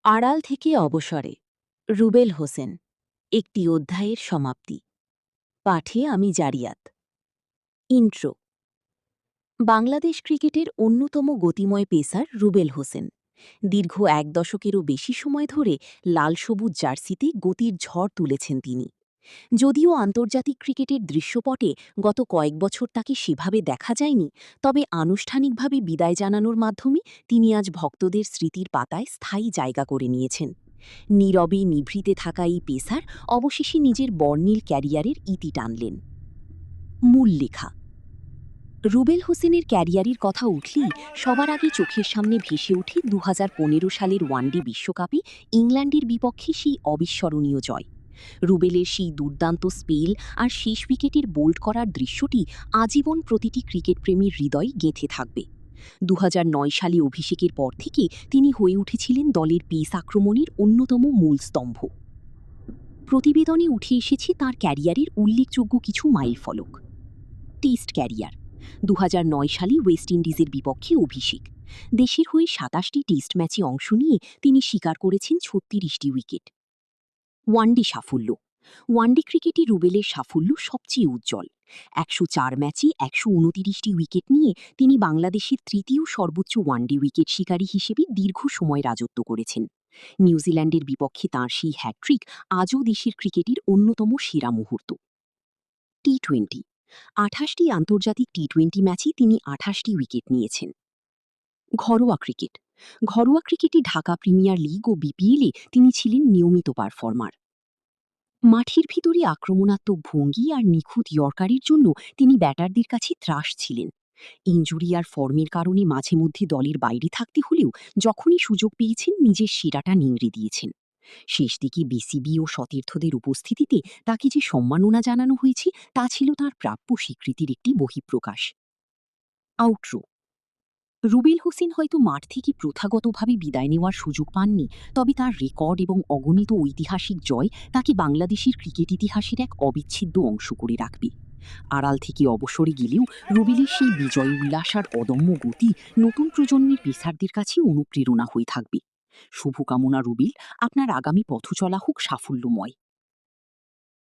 আড়াল থেকে অবসরে রুবেল হোসেন একটি অধ্যায়ের সমাপ্তি। পাঠে আমি জারিয়াত। ইন্ট্রো। বাংলাদেশ ক্রিকেটের অন্যতম গতিময় পেসার রুবেল হোসেন দীর্ঘ এক দশকেরও বেশি সময় ধরে লাল সবুজ জার্সিতে গতির ঝড় তুলেছেন তিনি। যদিও আন্তর্জাতিক ক্রিকেটের দৃশ্যপটে গত কয়েক বছর তাকে সেভাবে দেখা যায়নি, তবে আনুষ্ঠানিকভাবে বিদায় জানানোর মাধ্যমে তিনি আজ ভক্তদের স্মৃতির পাতায় স্থায়ী জায়গা করে নিয়েছেন। নীরবে নিভৃতে থাকা এই পেসার অবশেষে নিজের বর্ণিল ক্যারিয়ারের ইতি টানলেন। মূল লেখা। রুবেল হোসেনের ক্যারিয়ারের কথা উঠলেই সবার আগে চোখের সামনে ভেসে ওঠে ২০১৫ সালের ওয়ানডে বিশ্বকাপে ইংল্যান্ডের বিপক্ষে সেই অবিস্মরণীয় জয়। রুবেলের সেই দুর্দান্ত স্পেল আর শেষ উইকেটের বোল্ড করার দৃশ্যটি আজীবন প্রতিটি ক্রিকেটপ্রেমীর হৃদয়ে গেঁথে থাকবে। ২০০৯ সালে অভিষেকের পর থেকে তিনি হয়ে উঠেছিলেন দলের পেস আক্রমণের অন্যতম মূল স্তম্ভ। প্রতিবেদনে উঠে এসেছে তাঁর ক্যারিয়ারের উল্লেখযোগ্য কিছু মাইলফলক। টেস্ট ক্যারিয়ার: ২০০৯ সালে ওয়েস্ট ইন্ডিজের বিপক্ষে অভিষেক। দেশের হয়ে ২৭টি টেস্ট ম্যাচে অংশ নিয়ে তিনি শিকার করেছেন ৩৬টি উইকেট। ওয়ানডে সাফল্য: ওয়ানডে ক্রিকেটে রুবেলের সাফল্য সবচেয়ে উজ্জ্বল। ১০৪ ম্যাচে ১২৯টি উইকেট নিয়ে তিনি বাংলাদেশের তৃতীয় সর্বোচ্চ ওয়ানডে উইকেট শিকারী হিসেবে দীর্ঘ সময় রাজত্ব করেছেন। নিউজিল্যান্ডের বিপক্ষে তাঁর সেই হ্যাট্রিক আজও দেশের ক্রিকেটের অন্যতম সেরা মুহূর্ত। টি-টোয়েন্টি: ২৮টি আন্তর্জাতিক টি-টোয়েন্টি ম্যাচে তিনি ২৮টি উইকেট নিয়েছেন। ঘরোয়া ক্রিকেট: ঘরোয়া ক্রিকেটে ঢাকা প্রিমিয়ার লিগ ও বিপিএলে তিনি ছিলেন নিয়মিত পারফর্মার। মাঠের ভিতরে আক্রমণাত্মক ভঙ্গি আর নিখুঁত ইয়র্কারের জন্য তিনি ব্যাটারদের কাছে ত্রাস ছিলেন। ইনজুরি আর ফর্মের কারণে মাঝে মধ্যে দলের বাইরে থাকতে হলেও যখনই সুযোগ পেয়েছেন নিজের সেরাটা নিংড়ে দিয়েছেন। শেষ দিকে বিসিবি ও সতীর্থদের উপস্থিতিতে তাকে যে সম্মাননা জানানো হয়েছে তা ছিল তার প্রাপ্য স্বীকৃতির একটি বহিঃপ্রকাশ। আউটরো: রুবেল হোসেন হয়তো মাঠ থেকে প্রথাগতভাবে বিদায় নেওয়ার সুযোগ পাননি, তবে তার রেকর্ড এবং অগণিত ঐতিহাসিক জয় তাকে বাংলাদেশের ক্রিকেট ইতিহাসের এক অবিচ্ছেদ্য অংশ করে রাখবে। আড়াল থেকে অবসরে গেলেও রুবেলের সেই বিজয় উল্লাস আর অদম্য গতি নতুন প্রজন্মের পেসারদের কাছে অনুপ্রেরণা হয়ে থাকবে। শুভকামনা রুবেল, আপনার আগামী পথচলা হোক সাফল্যময়।